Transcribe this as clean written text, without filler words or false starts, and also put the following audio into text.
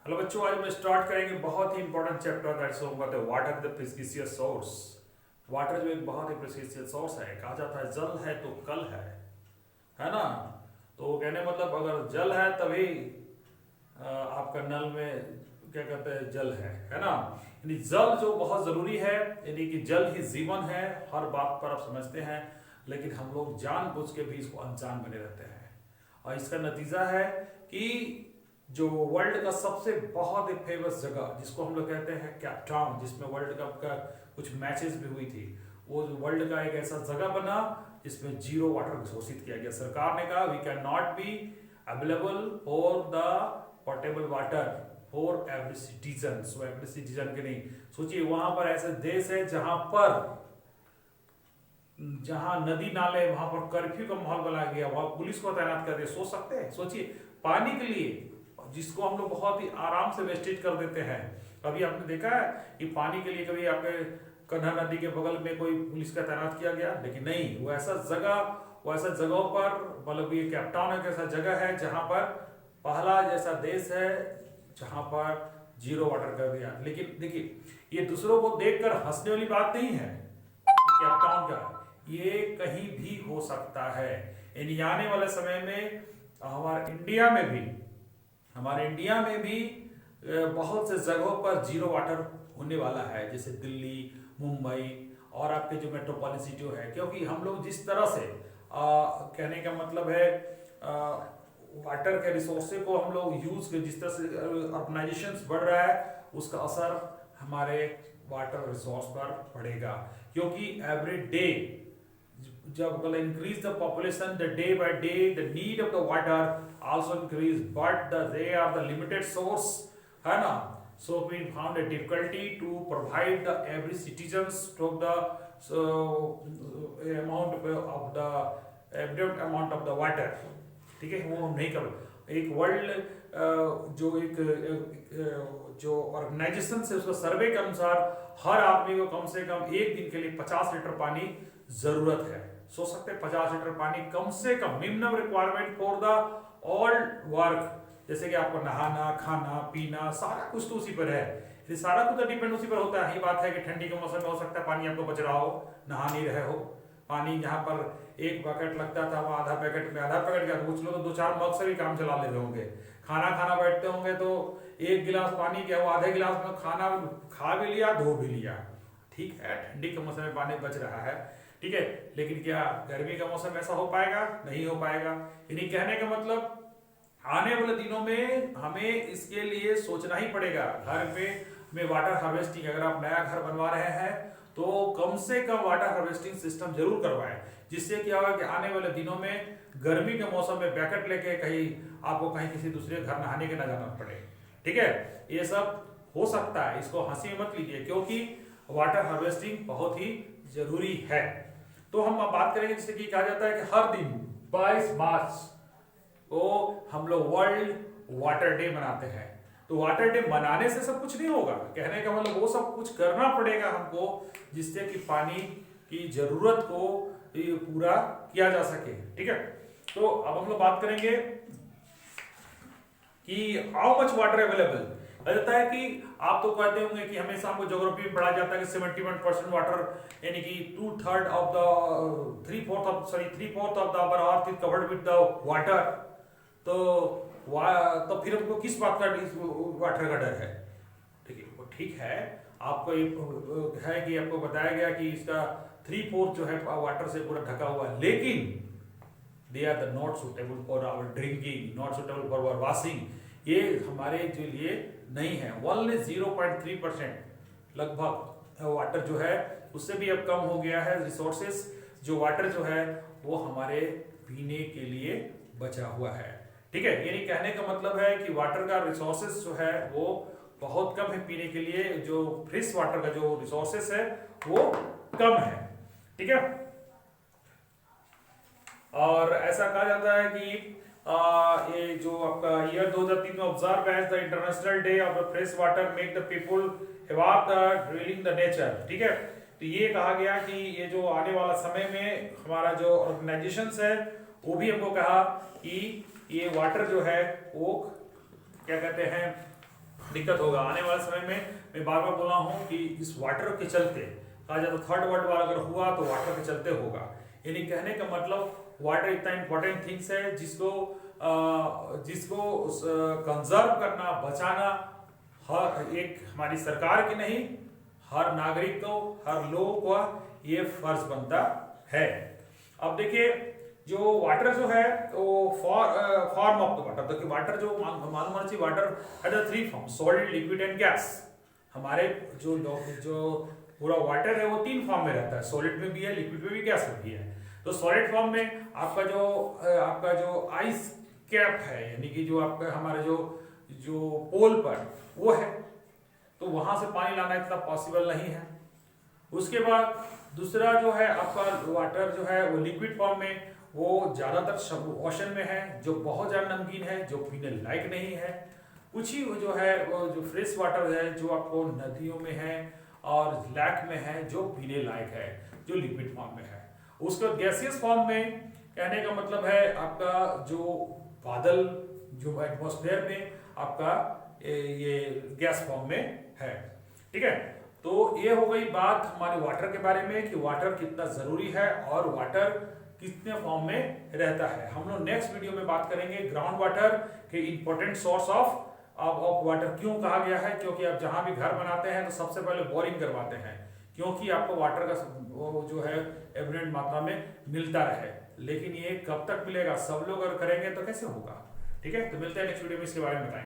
Hello बच्चों, आज हम स्टार्ट करेंगे बहुत ही important chapter that's the water the precious source. Water जो एक बहुत ही प्रेसियस सोर्स है, कहा जाता है जल है तो कल है ना। तो कहने मतलब अगर जल है तभी आपका नल में क्या कहते हैं जल है ना। यानी जल जो बहुत जरूरी है, यानी कि जल ही जीवन है, हर बात पर आप समझते हैं, लेकिन हम लोग जानबूझ के भी इसको अनजान बने रहते हैं। और इसका नतीजा है कि जो वर्ल्ड का सबसे बहुत ही फेमस जगह जिसको हम लोग कहते हैं कैप टाउन, जिसमें वर्ल्ड कप का कुछ मैचेस भी हुई थी, वो वर्ल्ड का एक ऐसा जगह बना जिसमें जीरो वाटर घोषित किया गया। सरकार ने कहा we can not be available for the portable water for every citizen. So every citizen के नहीं, सोचिए वहां पर ऐसे देश है जहां नदी नाले, वहां पर कर्फ्यू का माहौल बनाया गया, वहां पुलिस को तैनात कर दिया। सोच सकते हैं, सोचिए पानी के लिए जिसको हम लोग बहुत ही आराम से वेस्टेज कर देते हैं। कभी आपने देखा है कि पानी के लिए कभी आपके कन्हा नदी के बगल में कोई पुलिस का तैनात किया गया? लेकिन नहीं, वो ऐसा जगहों पर, मतलब ये कैप टाउन एक ऐसा जगह है जहां पर पहला जैसा देश है जहां पर जीरो वाटर कर दिया। लेकिन देखिए, ये दूसरों को देखकर हंसने वाली बात नहीं है कैप टाउन का, ये कहीं भी हो सकता है। यानी आने वाले समय में हमारे इंडिया में भी बहुत से जगहों पर जीरो वाटर होने वाला है, जैसे दिल्ली, मुंबई और आपके जो मेट्रोपॉलिटन सिटी है। क्योंकि हम लोग जिस तरह से कहने का मतलब है वाटर के रिसोर्स को हम लोग जिस तरह से अर्बनाइजेशन बढ़ रहा है, उसका असर हमारे वाटर रिसोर्स पर पड़ेगा। क्योंकि एवरी डे जब increase the population, the day by day the need of the water also increase, but they are the limited source, है ना। So we found a difficulty to provide the every citizens to the evident amount of the water। ठीक है, वो हम नहीं कर। एक world जो ऑर्गेनाइजेशन से उसका सर्वे के अनुसार हर आदमी को कम से कम एक दिन के लिए 50 लीटर पानी जरूरत है। सोच सकते हैं 50 लीटर पानी कम से कम, minimum requirement for the all work, जैसे कि आपको नहाना, खाना, पीना, सारा कुछ तो उसी पर है। ये सारा कुछ तो डिपेंड उसी पर होता है। ये बात है कि ठंडी के मौसम में हो सकता है पानी आपको बच रहा हो, नहा नहीं रहे हो। पानी जहाँ पर एक बकेट लगता था वहाँ आधा पैकेट का, कुछ लोग तो 2-4 मग से भी काम चला ले रहे होंगे। खाना बैठते होंगे तो एक गिलास पानी क्या, वो आधे गिलास में खाना खा भी लिया, धो भी लिया। ठीक है, ठंडी के मौसम में पानी बच रहा है, ठीक है। लेकिन क्या गर्मी का मौसम ऐसा हो पाएगा? नहीं हो पाएगा। यानी कहने का मतलब आने वाले दिनों में हमें इसके लिए सोचना ही पड़ेगा। घर में वाटर हार्वेस्टिंग, अगर आप नया घर बनवा रहे हैं तो कम से कम वाटर हार्वेस्टिंग सिस्टम जरूर करवाएं, जिससे क्या होगा कि आने वाले दिनों में गर्मी के मौसम में बैकेट लेके आपको कहीं किसी दूसरे घर नहाने के ना जाना पड़े। ठीक है, ये सब हो सकता है, इसको हंसी मत लीजिए, क्योंकि वाटर हार्वेस्टिंग बहुत ही जरूरी है। तो हम अब बात करेंगे, जैसे कि कहा जाता है कि हर दिन 22 मार्च को हम लोग वर्ल्ड वाटर डे मनाते हैं। तो वाटर डे मनाने से सब कुछ नहीं होगा, कहने का मतलब वो सब कुछ करना पड़ेगा हमको, जिससे कि पानी की जरूरत को पूरा किया जा सके। ठीक है, तो अब हम लोग बात करेंगे कि हाउ मच वाटर अवेलेबल। कहता है कि आप तो कहते होंगे कि हमेशा हमको ज्योग्राफी में पढ़ा जाता है कि 71% वाटर, यानी कि 2/3 of the 3/4 of the our earth is covered with the water. तो फिर हमको किस बात का वाटर का डर है? ठीक है, आपको है कि आपको बताया गया कि इसका 3/4 जो है वाटर से पूरा ढका हुआ है, लेकिन they are the not suitable for our drinking, not suitable for our washing. ये हमारे जो लिए नहीं है। ओनली 0.3% लगभग वाटर जो है, उससे भी अब कम हो गया है रिसोर्सेस। जो वाटर जो है वो हमारे पीने के लिए बचा हुआ है। ठीक है, यानी कहने का मतलब है कि वाटर का रिसोर्सेस जो है वो बहुत कम है पीने के लिए। जो फ्रेश वाटर का जो रिसोर्सेस है वो कम है। ठीक है, और ऐसा कहा जाता है कि ये जो आपका ईयर 2003 में observe as the international day of the fresh water make the people avoid the drilling the nature. ठीक है, तो ये कहा गया कि ये जो आने वाला समय में हमारा जो ऑर्गेनाइजेशंस है वो भी हमको कहा कि ये वाटर जो है वो क्या कहते हैं दिक्कत होगा आने वाले समय में। मैं बार बार बोला हूँ कि इस वाटर के चलते कहा जाता थर्ड वर्ल्ड वार अगर हुआ तो वाटर के चलते होगा। यानी कहने का मतलब वाटर इतना इंपॉर्टेंट थिंग्स है जिसको कंजर्व करना, बचाना हर एक हमारी सरकार की नहीं, हर नागरिक को, हर लोगों का ये फर्ज बनता है। अब देखिए जो वाटर जो है वो फॉर्म ऑफ द वाटर, तो वाटर जो मालूम होना चाहिए, water has a three form, solid, liquid and gas. हमारे जो पूरा वाटर है वो तीन फॉर्म में रहता है, सॉलिड में भी है, लिक्विड में भी, गैस में भी है। तो सॉलिड फॉर्म में आपका जो आइस कैप है, यानी कि जो आपका हमारा जो पोल पर वो है, तो वहां से पानी लाना इतना पॉसिबल नहीं है। उसके बाद दूसरा जो है आपका वाटर जो है वो लिक्विड फॉर्म में, वो ज्यादातर ओशन में है, जो बहुत ज्यादा नमकीन है, जो पीने लायक नहीं है। कुछ ही जो है वो जो फ्रेश वाटर है जो आपको नदियों में है और लैक में है, जो पीने लायक है, जो लिक्विड फॉर्म में है। उसके बाद गैसियस फॉर्म में कहने का मतलब है आपका जो बादल जो एटमॉस्फेयर में आपका ये गैस फॉर्म में है। ठीक है, तो ये हो गई बात हमारे वाटर के बारे में कि वाटर कितना जरूरी है और वाटर कितने फॉर्म में रहता है। हम लोग नेक्स्ट वीडियो में बात करेंगे ग्राउंड वाटर के इंपॉर्टेंट सोर्स ऑफ वाटर। क्यों कहा गया है? क्योंकि आप जहां भी घर बनाते हैं तो सबसे पहले बोरिंग करवाते हैं, क्योंकि आपको वाटर का वो जो है एब्रेंट मात्रा में मिलता रहे। लेकिन ये कब तक मिलेगा? सब लोग अगर करेंगे तो कैसे होगा? ठीक है, तो मिलते हैं नेक्स्ट वीडियो में, इसके बारे में बताएंगे।